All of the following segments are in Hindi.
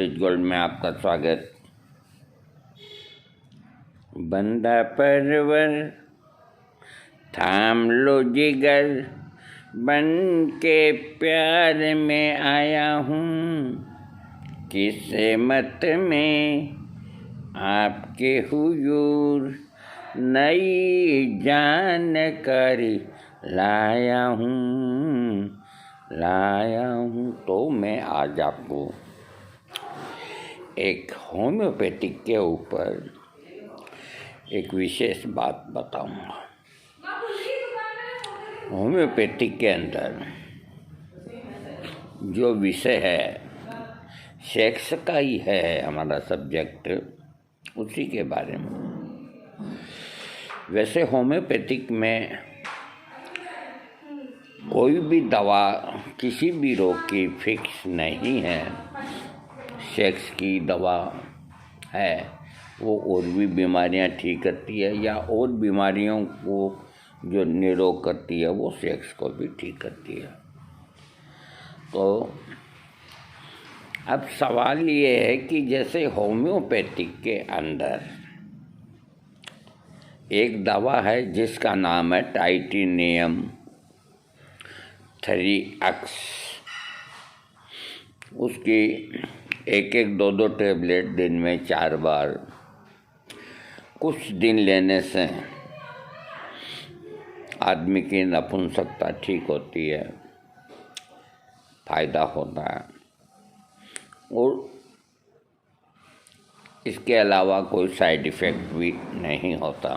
नॉलेज गोल्ड में आपका स्वागत। बंदा परवर थाम लो जिगर, बन के प्यार में आया हूँ, किस्मत में आपके हुजूर नई जानकारी लाया हूँ। तो मैं आज आपको एक होम्योपैथिक के ऊपर एक विशेष बात बताऊंगा। होम्योपैथिक के अंदर जो विषय है सेक्स का ही है हमारा सब्जेक्ट, उसी के बारे में। वैसे होम्योपैथिक में कोई भी दवा किसी भी रोग की फिक्स नहीं है। सेक्स की दवा है, वो और भी बीमारियां ठीक करती है, या और बीमारियों को जो निरोग करती है वो सेक्स को भी ठीक करती है। तो अब सवाल ये है कि जैसे होम्योपैथिक के अंदर एक दवा है जिसका नाम है टाइटेनियम 3X, उसकी एक 2 टेबलेट दिन में 4 बार कुछ दिन लेने से आदमी की नपुंसकता ठीक होती है, फायदा होता है, और इसके अलावा कोई साइड इफ़ेक्ट भी नहीं होता।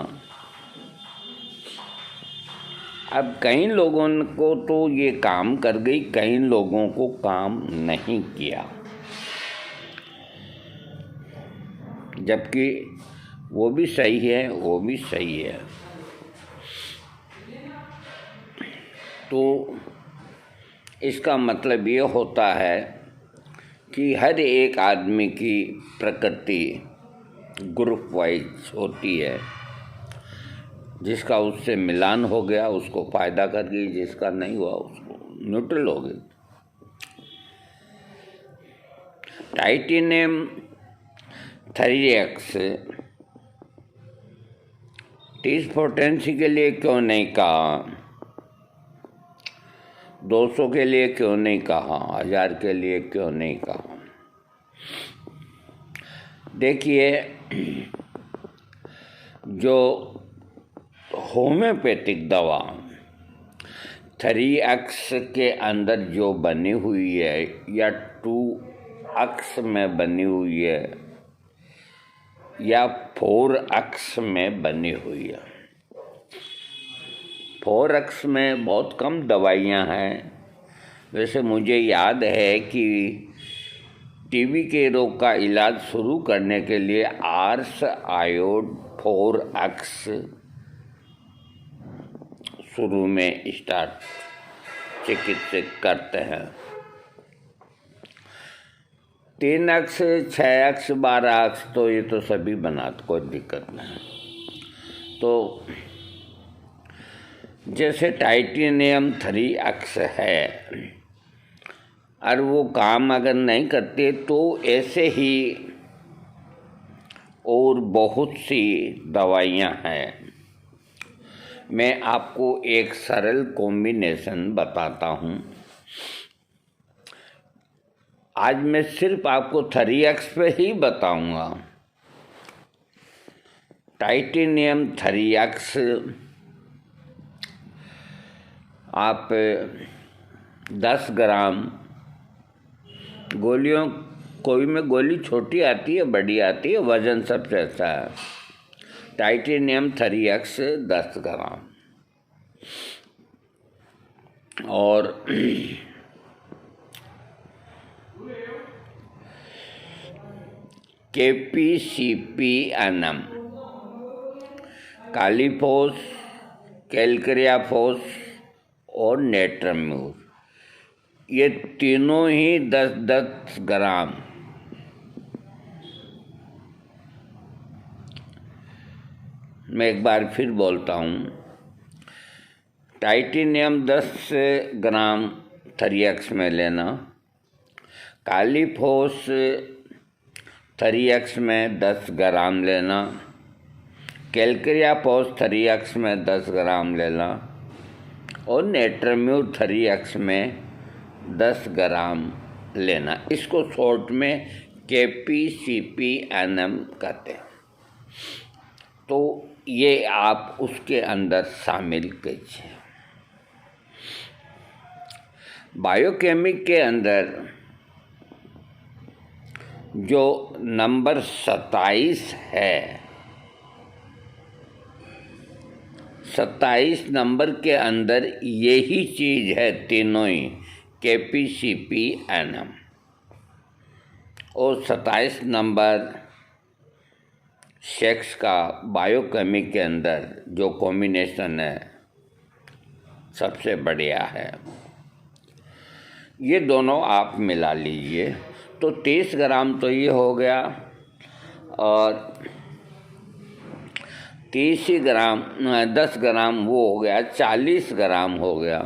अब कई लोगों को तो ये काम कर गई, कई लोगों को काम नहीं किया, जबकि वो भी सही है। तो इसका मतलब ये होता है कि हर एक आदमी की प्रकृति ग्रुप वाइज होती है। जिसका उससे मिलान हो गया उसको फायदा कर गई, जिसका नहीं हुआ उसको न्यूट्रल हो गई। टाइटेनियम 3X टीज पोटेंसी के लिए क्यों नहीं कहा, 200 के लिए क्यों नहीं कहा, 1000 के लिए क्यों नहीं कहा? देखिए, जो होम्योपैथिक दवा 3X के अंदर जो बनी हुई है या 2X में बनी हुई है या 4X में बनी हुई है, 4X में बहुत कम दवाइयाँ हैं। वैसे मुझे याद है कि टीबी के रोग का इलाज शुरू करने के लिए आर्स आयोड 4X शुरू में स्टार्ट चिकित्सक करते हैं। 3X 6X 12X तो ये तो सभी बनाते, कोई दिक्कत नहीं। तो जैसे टाइटेनियम 3X है, और वो काम अगर नहीं करते तो ऐसे ही और बहुत सी दवाइयाँ हैं। मैं आपको एक सरल कॉम्बिनेशन बताता हूँ। आज मैं सिर्फ आपको 3X पे ही बताऊँगा। टाइटेनियम 3X आप 10 ग्राम गोलियों, कोई में गोली छोटी आती है, बड़ी आती है, वज़न सबसे अच्छा है। टाइटेनियम 3X 10 ग्राम और KPCP एनम, कालीफोस, कैलक्रियाफोस और नेट्रम्यूर, ये तीनों ही 10-10 ग्राम। मैं एक बार फिर बोलता हूँ, टाइटेनियम 10 ग्राम 3X में लेना, कालीफोस थरीएक्स में 10 ग्राम लेना, कैलकेरिया पॉज थरीएक्स में 10 ग्राम लेना और नेट्रम्यूर थरीएक्स में 10 ग्राम लेना। इसको शॉर्ट में KPCPNM कहते हैं। तो ये आप उसके अंदर शामिल कीजिए। बायोकेमिक के अंदर जो नंबर 27 है, 27 नंबर के अंदर यही चीज़ है, तीनों ही KPCPNM। और 27 नंबर सेक्स का बायोकेमिक के अंदर जो कॉम्बिनेशन है सबसे बढ़िया है। ये दोनों आप मिला लीजिए तो 30 ग्राम तो ये हो गया और 30 ग्राम 10 ग्राम वो हो गया, 40 ग्राम हो गया।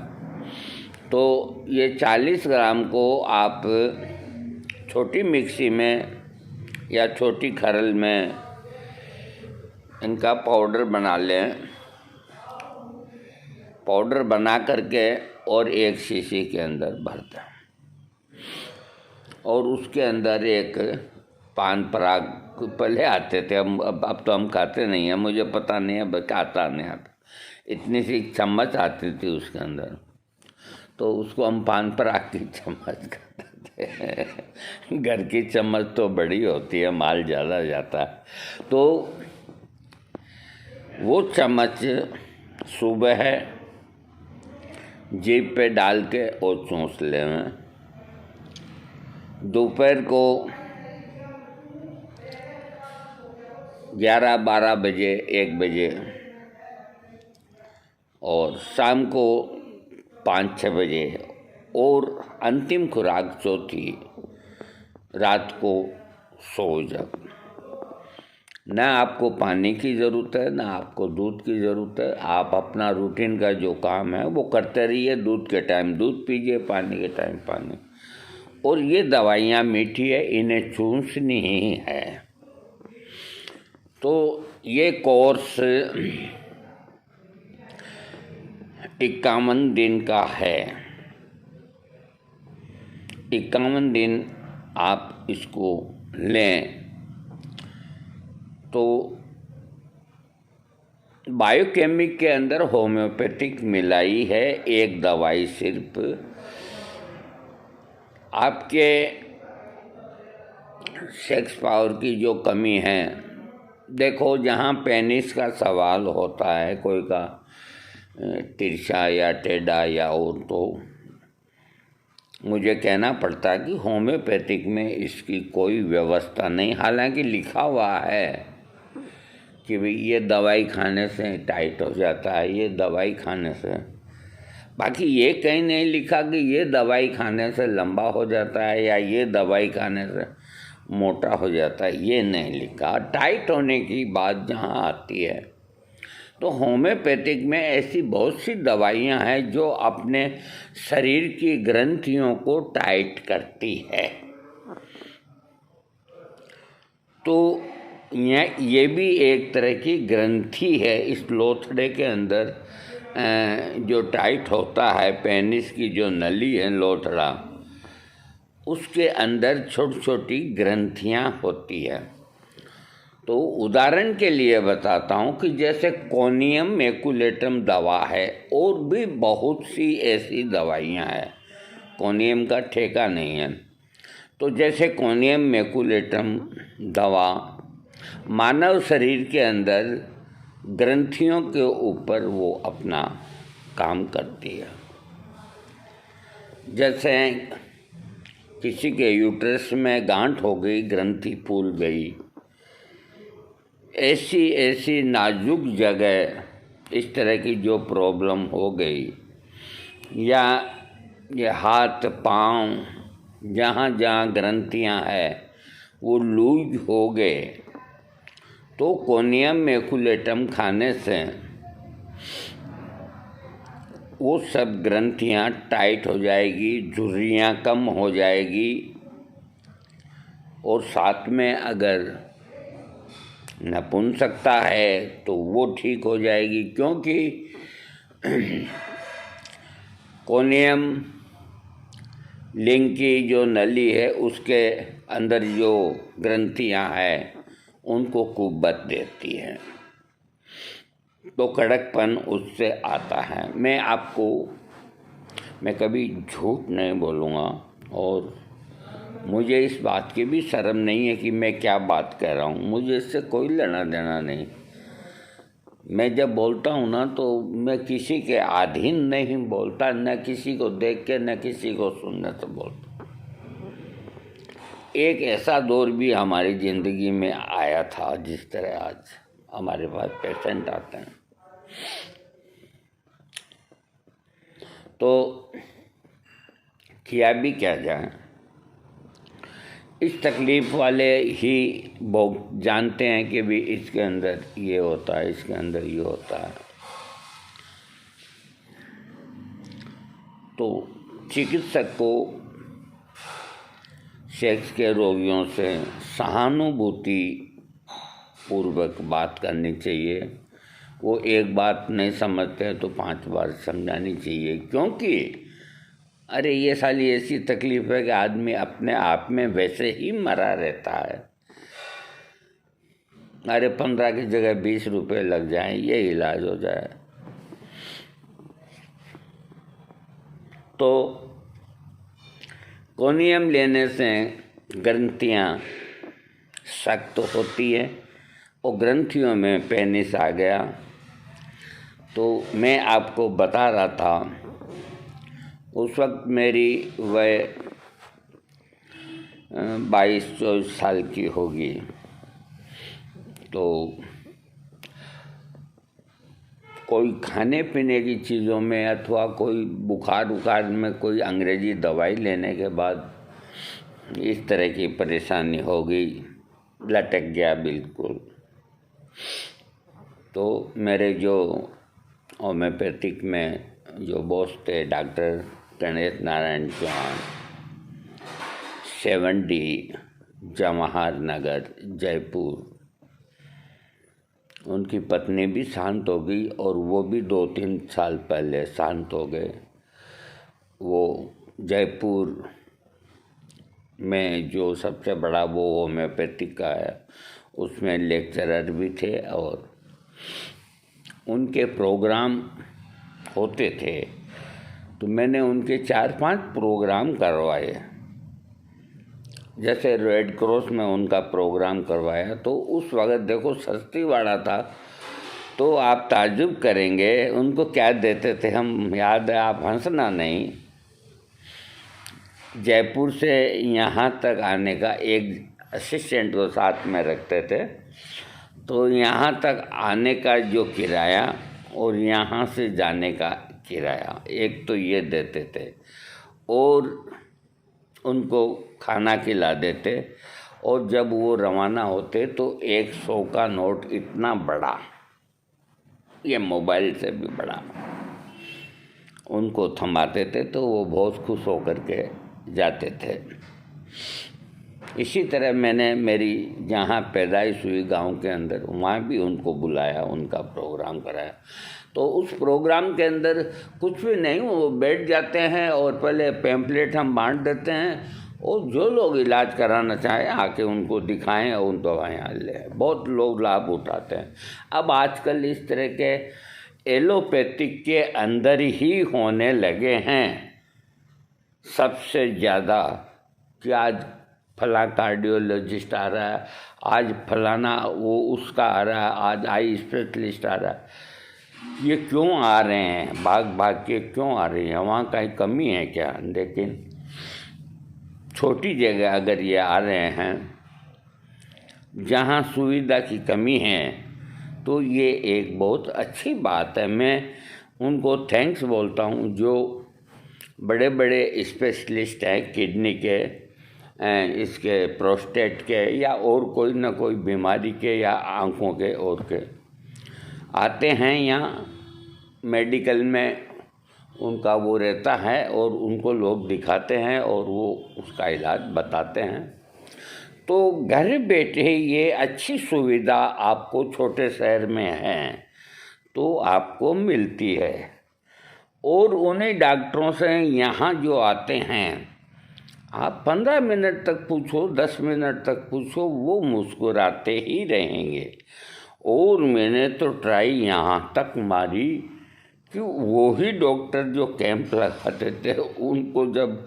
तो ये 40 ग्राम को आप छोटी मिक्सी में या छोटी खरल में इनका पाउडर बना लें। पाउडर बना करके और एक शीशी के अंदर भर दें और उसके अंदर एक पान पराग, पहले आते थे, अब तो हम खाते नहीं हैं, मुझे पता नहीं है, आता नहीं आता, इतनी सी चम्मच आती थी उसके अंदर, तो उसको हम पान पराग की चम्मच कहते थे। घर की चम्मच तो बड़ी होती है, माल ज़्यादा जाता है। तो वो चम्मच सुबह जीभ पे डाल के और चूस लें। दोपहर को 11-12 बजे, 1 बजे और शाम को 5-6 बजे और अंतिम खुराक चौथी रात को सो जब। ना आपको पानी की ज़रूरत है, ना आपको दूध की ज़रूरत है। आप अपना रूटीन का जो काम है वो करते रहिए। दूध के टाइम दूध पीजिए, पानी के टाइम पानी। और ये दवाइयाँ मीठी है, इन्हें चूसनी ही है। तो ये कोर्स 51 दिन का है। 51 दिन आप इसको लें तो बायोकेमिक के अंदर होम्योपैथिक मिलाई है। एक दवाई सिर्फ आपके सेक्स पावर की जो कमी है, देखो जहाँ पेनिस का सवाल होता है, कोई का तिरछा या टेढ़ा या और, तो मुझे कहना पड़ता है कि होम्योपैथिक में इसकी कोई व्यवस्था नहीं। हालांकि लिखा हुआ है कि भाई ये दवाई खाने से टाइट हो जाता है, ये दवाई खाने से, बाकी ये कहीं नहीं लिखा कि ये दवाई खाने से लंबा हो जाता है या ये दवाई खाने से मोटा हो जाता है, ये नहीं लिखा। टाइट होने की बात जहाँ आती है तो होम्योपैथिक में ऐसी बहुत सी दवाइयाँ हैं जो अपने शरीर की ग्रंथियों को टाइट करती है। तो ये भी एक तरह की ग्रंथि है। इस लोथड़े के अंदर जो टाइट होता है, पेनिस की जो नली है, लोथड़ा, उसके अंदर छोटी छोटी ग्रंथियाँ होती है। तो उदाहरण के लिए बताता हूँ कि जैसे कोनियम मैकुलेटम दवा है, और भी बहुत सी ऐसी दवाइयाँ हैं, कोनियम का ठेका नहीं है। तो जैसे कोनियम मैकुलेटम दवा मानव शरीर के अंदर ग्रंथियों के ऊपर वो अपना काम करती है। जैसे किसी के यूट्रस में गांठ हो गई, ग्रंथि फूल गई, ऐसी ऐसी नाजुक जगह इस तरह की जो प्रॉब्लम हो गई, या ये हाथ पाँव जहाँ जहाँ ग्रंथियाँ हैं वो लूज हो गए, तो कोनियम मैकुलेटम खाने से वो सब ग्रंथियाँ टाइट हो जाएगी, झुर्रियाँ कम हो जाएगी और साथ में अगर नपुंसकता है तो वो ठीक हो जाएगी, क्योंकि कोनियम लिंग की जो नली है उसके अंदर जो ग्रंथियां हैं उनको कुब्बत देती है, तो कड़कपन उससे आता है। मैं कभी झूठ नहीं बोलूँगा, और मुझे इस बात की भी शर्म नहीं है कि मैं क्या बात कह रहा हूँ, मुझे इससे कोई लेना देना नहीं। मैं जब बोलता हूँ ना तो मैं किसी के अधीन नहीं बोलता, न किसी को देख के न किसी को सुनने से बोलता। एक ऐसा दौर भी हमारी ज़िंदगी में आया था, जिस तरह आज हमारे पास पेशेंट आते हैं, तो किया भी क्या जाए। इस तकलीफ़ वाले ही वो जानते हैं कि भी इसके अंदर ये होता है, इसके अंदर ये होता है। तो चिकित्सक को सेक्स के रोगियों से सहानुभूति पूर्वक बात करनी चाहिए। वो एक बात नहीं समझते तो 5 बार समझानी चाहिए, क्योंकि अरे ये साली ऐसी तकलीफ है कि आदमी अपने आप में वैसे ही मरा रहता है। अरे 15 की जगह 20 रुपये लग जाएं, ये इलाज हो जाए। तो कोनियम लेने से ग्रंथियाँ सख्त होती है, और ग्रंथियों में पेनिस आ गया। तो मैं आपको बता रहा था, उस वक्त मेरी वह 22-24 साल की होगी। तो कोई खाने पीने की चीज़ों में अथवा कोई बुखार उखार में कोई अंग्रेजी दवाई लेने के बाद इस तरह की परेशानी हो गई, लटक गया बिल्कुल। तो मेरे जो होम्योपैथिक में जो बॉस थे, डॉक्टर गणेश नारायण चौहान, 7D जवाहर नगर जयपुर, उनकी पत्नी भी शांत हो गई, और वो भी 2-3 साल पहले शांत हो गए। वो जयपुर में जो सबसे बड़ा वो होम्योपैथिक का है, उसमें लेक्चरर भी थे, और उनके प्रोग्राम होते थे। तो मैंने उनके 4-5 प्रोग्राम करवाए। जैसे रेड क्रॉस में उनका प्रोग्राम करवाया, तो उस वक्त देखो सस्ती वाला था, तो आप ताज्जुब करेंगे उनको क्या देते थे हम, याद है, आप हंसना नहीं। जयपुर से यहाँ तक आने का एक असिस्टेंट को साथ में रखते थे, तो यहाँ तक आने का जो किराया और यहाँ से जाने का किराया एक तो ये देते थे, और उनको खाना खिला देते। और जब वो रवाना होते तो 100 का नोट इतना बड़ा, ये मोबाइल से भी बड़ा, उनको थमाते थे, तो वो बहुत खुश होकर के जाते थे। इसी तरह मैंने मेरी जहाँ पैदाइश हुई गांव के अंदर, वहाँ भी उनको बुलाया, उनका प्रोग्राम कराया। तो उस प्रोग्राम के अंदर कुछ भी नहीं, वो बैठ जाते हैं और पहले पैम्पलेट हम बांट देते हैं, और जो लोग इलाज कराना चाहें आके उनको दिखाएं और उन दवाएँ लें। बहुत लोग लाभ उठाते हैं। अब आजकल इस तरह के एलोपैथिक के अंदर ही होने लगे हैं सबसे ज़्यादा, कि आज फला कार्डियोलॉजिस्ट आ रहा है, आज फलाना वो उसका आ रहा है, आज आई स्पेशलिस्ट आ रहा है। ये क्यों आ रहे हैं, भाग भाग के क्यों आ रही है? वहाँ कहीं कमी है क्या? लेकिन छोटी जगह अगर ये आ रहे हैं जहाँ सुविधा की कमी है, तो ये एक बहुत अच्छी बात है। मैं उनको थैंक्स बोलता हूँ, जो बड़े बड़े स्पेशलिस्ट हैं किडनी के, इसके प्रोस्टेट के, या और कोई ना कोई बीमारी के, या आँखों के और के, आते हैं यहाँ मेडिकल में, उनका वो रहता है और उनको लोग दिखाते हैं और वो उसका इलाज बताते हैं। तो घर बैठे ये अच्छी सुविधा आपको छोटे शहर में है तो आपको मिलती है। और उन्हीं डॉक्टरों से यहाँ जो आते हैं, आप 15 मिनट तक पूछो, 10 मिनट तक पूछो, वो मुस्कुराते ही रहेंगे। और मैंने तो ट्राई यहाँ तक मारी कि वो ही डॉक्टर जो कैंप लगाते थे, उनको जब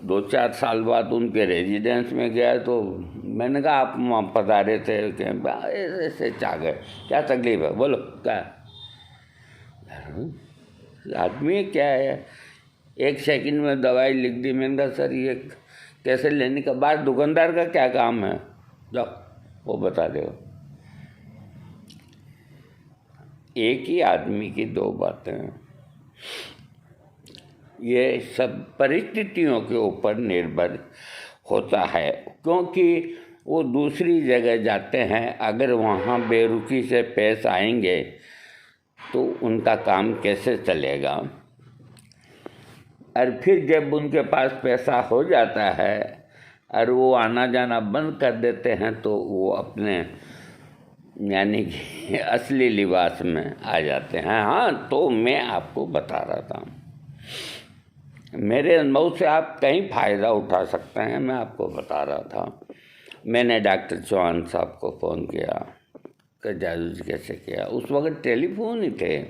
2-4 साल बाद उनके रेजिडेंस में गया तो मैंने कहा आप वहाँ पधारे थे कैंप, ऐसे चाह गए, क्या तकलीफ है बोलो, क्या आदमी क्या है, 1 सेकंड में दवाई लिख दी। मैंने कहा सर ये कैसे लेने का, बाद दुकानदार का क्या काम है, जाओ वो बता दो। एक ही आदमी की 2 बातें, ये सब परिस्थितियों के ऊपर निर्भर होता है, क्योंकि वो दूसरी जगह जाते हैं, अगर वहाँ बेरुखी से पेश आएंगे तो उनका काम कैसे चलेगा। और फिर जब उनके पास पैसा हो जाता है और वो आना जाना बंद कर देते हैं तो वो अपने यानी कि असली लिबास में आ जाते हैं। हाँ, तो मैं आपको बता रहा था, मेरे अनुभव से आप कहीं फ़ायदा उठा सकते हैं, मैं आपको बता रहा था। मैंने डॉक्टर चौहान साहब को फ़ोन किया कि जादू जी कैसे किया। उस वक्त टेलीफोन ही थे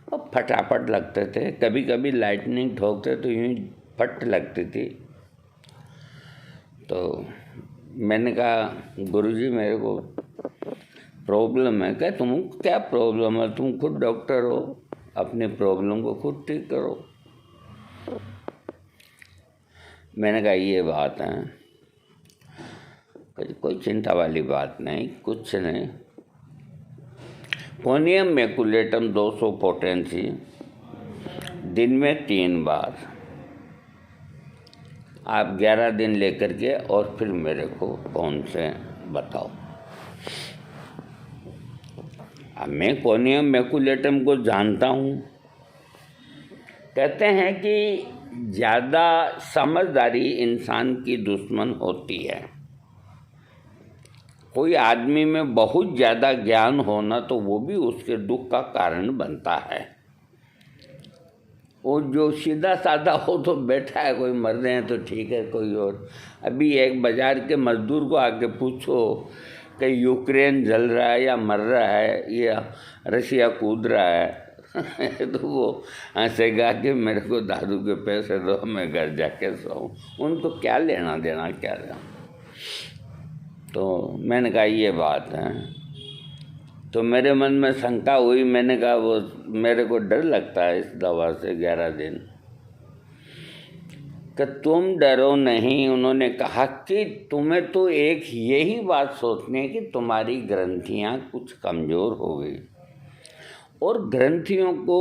और फटाफट लगते थे, कभी कभी लाइटनिंग ठोकते तो यूँ फट लगती थी। तो मैंने कहा गुरुजी मेरे को प्रॉब्लम है। क्या तुम क्या प्रॉब्लम है, तुम खुद डॉक्टर हो, अपने प्रॉब्लम को खुद ठीक करो। मैंने कहा ये बात है, कोई चिंता वाली बात नहीं, कुछ नहीं। कोनियम मैकुलेटम 200 पोटेंसी दिन में 3 बार, आप 11 दिन लेकर के और फिर मेरे को फोन से बताओ। अब मैं कोनियम मैकुलेटम को जानता हूँ। कहते हैं कि ज़्यादा समझदारी इंसान की दुश्मन होती है। कोई आदमी में बहुत ज़्यादा ज्ञान होना तो वो भी उसके दुख का कारण बनता है। वो जो सीधा साधा हो तो बैठा है, कोई मर रहे हैं तो ठीक है, कोई और। अभी एक बाज़ार के मजदूर को आके पूछो कि यूक्रेन जल रहा है या मर रहा है या रशिया कूद रहा है तो वो हंसेगा कि मेरे को दारू के पैसे दो, मैं घर जाके सोऊं। उनको क्या लेना देना, क्या लेना। तो मैंने कहा ये बात है। तो मेरे मन में शंका हुई। मैंने कहा वो मेरे को डर लगता है इस दवा से 11 दिन। कि तुम डरो नहीं। उन्होंने कहा कि तुम्हें तो एक यही बात सोचनी है कि तुम्हारी ग्रंथियां कुछ कमज़ोर हो गई, और ग्रंथियों को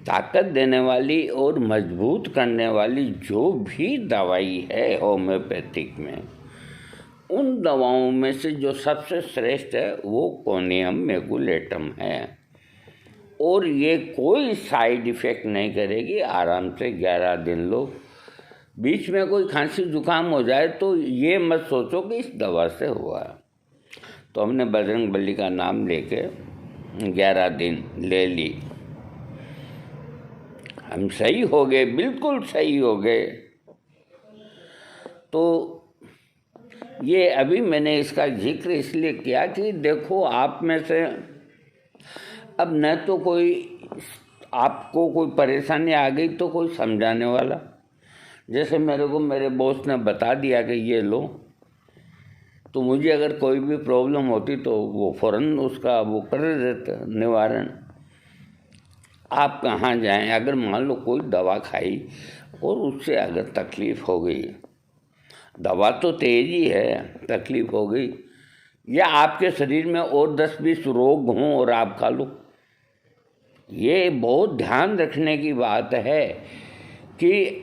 ताकत देने वाली और मजबूत करने वाली जो भी दवाई है होम्योपैथिक में, उन दवाओं में से जो सबसे श्रेष्ठ है वो कोनियम मैकुलेटम है। और ये कोई साइड इफ़ेक्ट नहीं करेगी। आराम से 11 दिन लो। बीच में कोई खांसी जुकाम हो जाए तो ये मत सोचो कि इस दवा से हुआ। तो हमने बजरंगबली का नाम लेके 11 दिन ले ली। हम सही हो गए, बिल्कुल सही हो गए। तो ये अभी मैंने इसका जिक्र इसलिए किया कि देखो, आप में से अब न तो कोई आपको कोई परेशानी आ गई तो कोई समझाने वाला। जैसे मेरे को मेरे बॉस ने बता दिया कि ये लो, तो मुझे अगर कोई भी प्रॉब्लम होती तो वो फ़ौरन उसका वो कर देता निवारण। आप कहाँ जाएं, अगर मान लो कोई दवा खाई और उससे अगर तकलीफ़ हो गई, दवा तो तेज ही है, तकलीफ़ हो गई, या आपके शरीर में और 10-20 रोग हों और आप खा लो, ये बहुत ध्यान रखने की बात है कि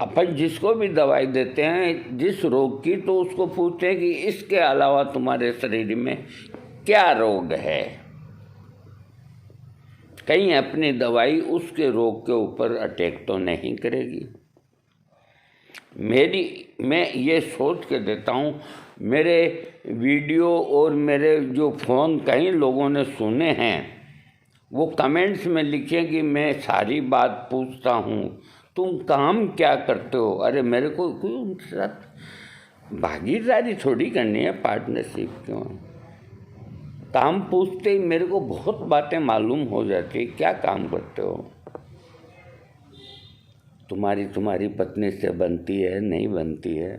अपन जिसको भी दवाई देते हैं जिस रोग की, तो उसको पूछते हैं कि इसके अलावा तुम्हारे शरीर में क्या रोग है। कहीं अपनी दवाई उसके रोग के ऊपर अटैक तो नहीं करेगी। मैं ये सोच के देता हूँ, मेरे वीडियो और मेरे जो फ़ोन कई लोगों ने सुने हैं, वो कमेंट्स में लिखें कि मैं सारी बात पूछता हूँ, तुम काम क्या करते हो। अरे मेरे को कोई उनके साथ भागीदारी थोड़ी करनी है, पार्टनरशिप क्यों। काम पूछते ही मेरे को बहुत बातें मालूम हो जाती है। क्या काम करते हो, तुम्हारी पत्नी से बनती है नहीं बनती है,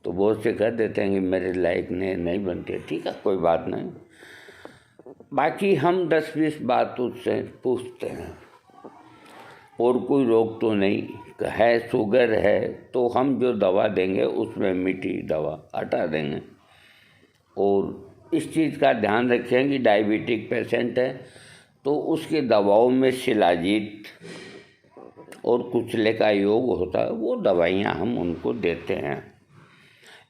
तो बहुत से कह देते हैं कि मेरे लायक नहीं बनती है। ठीक है, कोई बात नहीं। बाकी हम 10-20 बात उससे पूछते हैं, और कोई रोग तो नहीं है। शुगर है तो हम जो दवा देंगे उसमें मीठी दवा हटा देंगे। और इस चीज़ का ध्यान रखें कि डायबिटिक पेशेंट है तो उसकी दवाओं में शिलाजीत और कुचले का योग होता है, वो दवाइयाँ हम उनको देते हैं।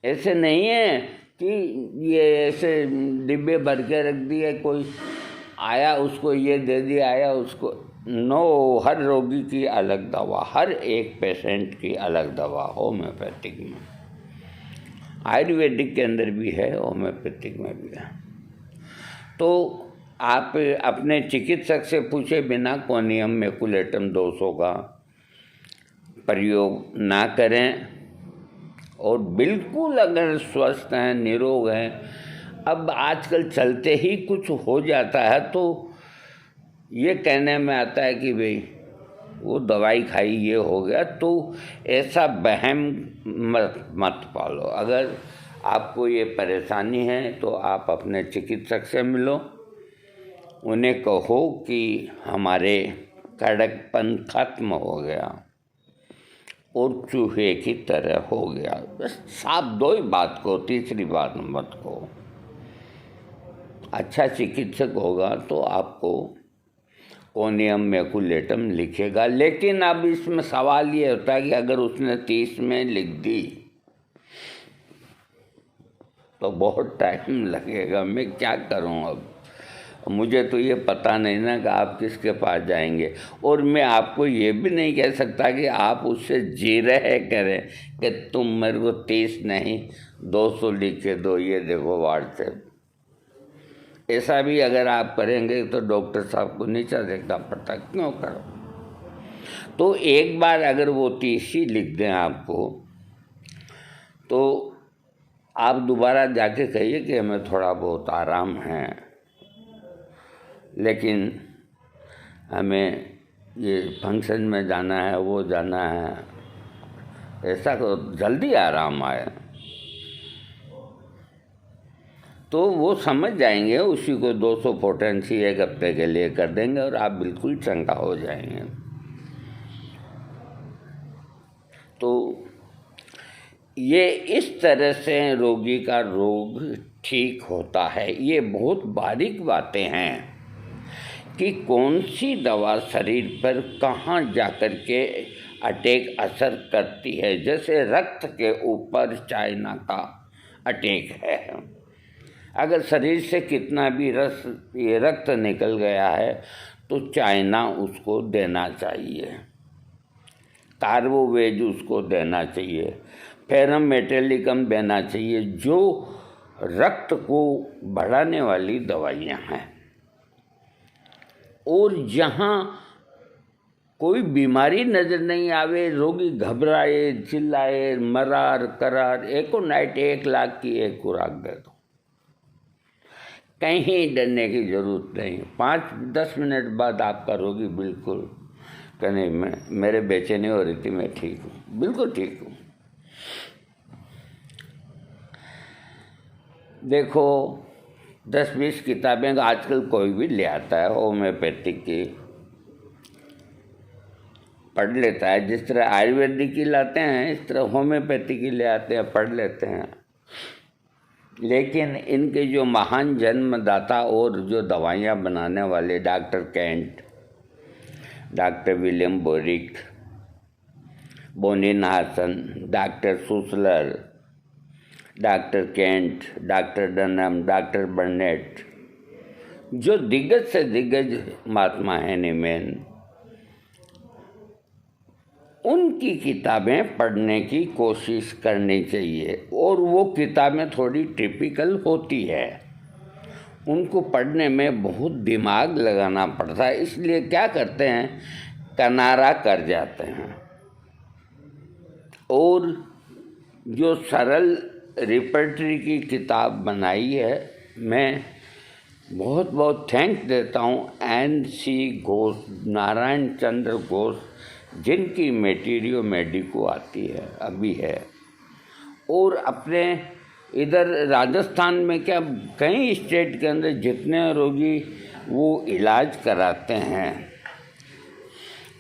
ऐसे नहीं है कि ये ऐसे डिब्बे भर के रख दिए, कोई आया उसको ये दे दिया, आया उसको। नो, हर रोगी की अलग दवा, हर एक पेशेंट की अलग दवा। होम्योपैथिक में, आयुर्वेदिक के अंदर भी है, होम्योपैथिक में भी है। तो आप अपने चिकित्सक से पूछे बिना कोनियम मैकुलेटम 200 का प्रयोग ना करें। और बिल्कुल अगर स्वस्थ हैं, निरोग हैं, अब आजकल चलते ही कुछ हो जाता है तो ये कहने में आता है कि भाई वो दवाई खाई ये हो गया, तो ऐसा वहम मत पालो। अगर आपको ये परेशानी है तो आप अपने चिकित्सक से मिलो, उन्हें कहो कि हमारे कड़कपन खत्म हो गया और चूहे की तरह हो गया। बस साफ दो ही बात को, तीसरी बात मत को। अच्छा चिकित्सक होगा तो आपको कोनियम मैकुलेटम लिखेगा। लेकिन अब इसमें सवाल ये होता है कि अगर उसने 30 में लिख दी तो बहुत टाइम लगेगा। मैं क्या करूं अब, मुझे तो ये पता नहीं ना कि आप किसके पास जाएंगे। और मैं आपको ये भी नहीं कह सकता कि आप उससे जिरह करें कि तुम मेरे को 30 नहीं 200 लिख के दो, ये देखो व्हाट्सएप। ऐसा भी अगर आप करेंगे तो डॉक्टर साहब को नीचा देखना पड़ता, क्यों करो। तो एक बार अगर वो 30 ही लिख दें आपको, तो आप दोबारा जाके कहिए कि हमें थोड़ा बहुत आराम है, लेकिन हमें ये फंक्शन में जाना है, वो जाना है, ऐसा तो जल्दी आराम आए। तो वो समझ जाएंगे, उसी को 200 पोटेंसी 1 हफ्ते के लिए कर देंगे और आप बिल्कुल चंगा हो जाएंगे। तो ये इस तरह से रोगी का रोग ठीक होता है। ये बहुत बारीक बातें हैं कि कौन सी दवा शरीर पर कहाँ जाकर के अटैक असर करती है। जैसे रक्त के ऊपर चाइना का अटैक है। अगर शरीर से कितना भी ये रक्त निकल गया है तो चाइना उसको देना चाहिए, कार्बोवेज उसको देना चाहिए, फेरम मेटेलिकम देना चाहिए, जो रक्त को बढ़ाने वाली दवाइयाँ हैं। और जहाँ कोई बीमारी नज़र नहीं आवे, रोगी घबराए, चिल्लाए, मरार करार, एको नाइट 1 लाख की एक खुराक दे दो। कहीं डरने की ज़रूरत नहीं। 5-10 मिनट बाद आपका रोगी बिल्कुल कहने मेरे बेचैनी हो रही थी, मैं ठीक हूँ, बिल्कुल ठीक हूँ। देखो 10-20 किताबें आजकल कोई भी ले आता है होम्योपैथिक की, पढ़ लेता है। जिस तरह आयुर्वेदिक की लाते हैं इस तरह होम्योपैथिक की ले आते हैं, पढ़ लेते हैं। लेकिन इनके जो महान जन्मदाता और जो दवाइयाँ बनाने वाले doctor Kent, doctor William Boericke, Boenninghausen, doctor Schussler, doctor Kent, doctor Dunham, doctor Burnett, जो दिग्गज से दिग्गज महात्मा हैं, निमेन, उनकी किताबें पढ़ने की कोशिश करनी चाहिए। और वो किताबें थोड़ी टिपिकल होती है, उनको पढ़ने में बहुत दिमाग लगाना पड़ता है, इसलिए क्या करते हैं, किनारा कर जाते हैं। और जो सरल रिपर्टरी की किताब बनाई है, मैं बहुत बहुत थैंक्स देता हूँ N.C. घोष, नारायण चंद्र घोष, जिनकी मेटीरियो मेडिको आती है, अभी है। और अपने इधर राजस्थान में क्या कई स्टेट के अंदर जितने रोगी वो इलाज कराते हैं,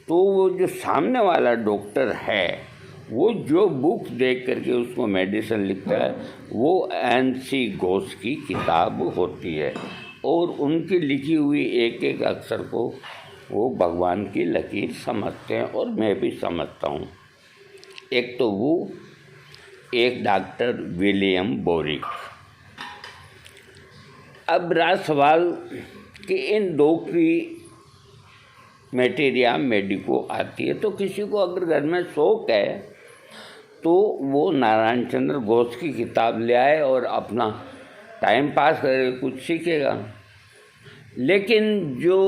तो वो जो सामने वाला डॉक्टर है, वो जो बुक देख करके उसको मेडिसिन लिखता है, वो N.C. घोष की किताब होती है। और उनकी लिखी हुई एक एक अक्षर को वो भगवान की लकीर समझते हैं, और मैं भी समझता हूँ। एक तो वो, एक डॉक्टर विलियम बोरिक। अब रहा सवाल कि इन दो की मेटीरिया मेडिको आती है, तो किसी को अगर घर में शौक है तो वो नारायण चंद्र घोष की किताब ले आए और अपना टाइम पास करे, कुछ सीखेगा। लेकिन जो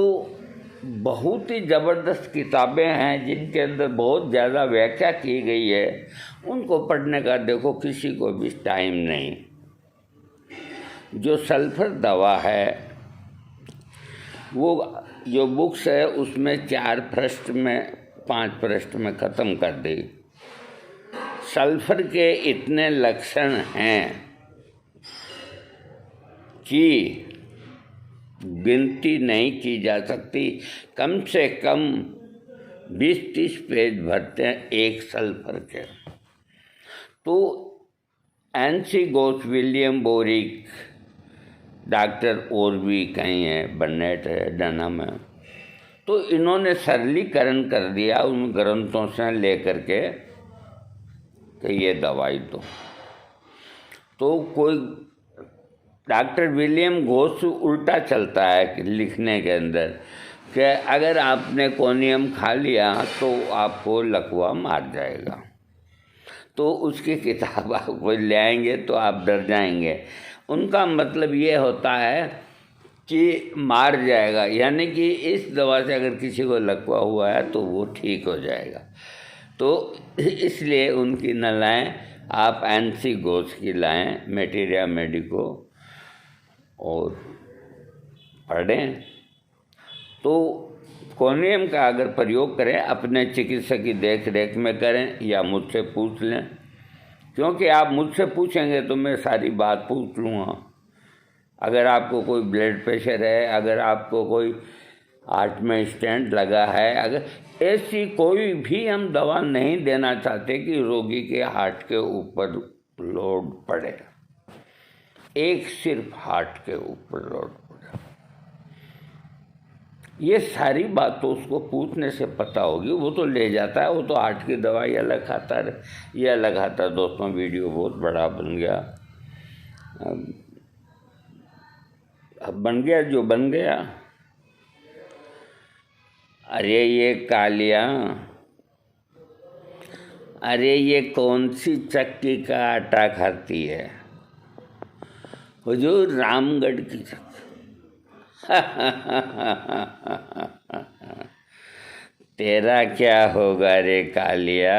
बहुत ही ज़बरदस्त किताबें हैं, जिनके अंदर बहुत ज़्यादा व्याख्या की गई है, उनको पढ़ने का देखो किसी को भी टाइम नहीं। जो सल्फर दवा है, वो जो बुक्स है उसमें 4 पृष्ठ में 5 पृष्ठ में ख़त्म कर दी। सल्फर के इतने लक्षण हैं कि गिनती नहीं की जा सकती। कम से कम 20-30 पेज भरते हैं एक सल्फर के। तो N.C. Ghosh, William boric, doctor और भी कई हैं, बर्नेट है, डनहम है, तो इन्होंने सरलीकरण कर दिया उन ग्रंथों से ले करके कि ये दवाई दो। तो कोई डॉक्टर विलियम घोष उल्टा चलता है लिखने के अंदर कि अगर आपने कोनियम खा लिया तो आपको लकवा मार जाएगा। तो उसकी किताब आप कोई ले आएंगे तो आप डर जाएंगे। उनका मतलब ये होता है कि मार जाएगा, यानी कि इस दवा से अगर किसी को लकवा हुआ है तो वो ठीक हो जाएगा। तो इसलिए उनकी न लाएँ, आप N.C. घोष की लाएँ, मेटीरिया मेडिको, और पढ़ें। तो कोनियम का अगर प्रयोग करें, अपने चिकित्सक की देख रेख में करें या मुझसे पूछ लें, क्योंकि आप मुझसे पूछेंगे तो मैं सारी बात पूछ लूँगा। अगर आपको कोई ब्लड प्रेशर है, अगर आपको कोई हार्ट में स्टेंट लगा है, अगर ऐसी कोई भी हम दवा नहीं देना चाहते कि रोगी के हार्ट के ऊपर लोड पड़े, एक सिर्फ हार्ट के ऊपर लोड पड़े। ये सारी बात तो उसको पूछने से पता होगी, वो तो ले जाता है, वो तो हार्ट की दवाई अलग खाता है, ये अलग खाता है। दोस्तों, वीडियो बहुत बड़ा बन गया, अब बन गया जो बन गया। अरे ये कालिया, अरे ये कौन सी चक्की का आटा खाती है? हुजूर, रामगढ़ की चक्की। तेरा क्या होगा रे कालिया?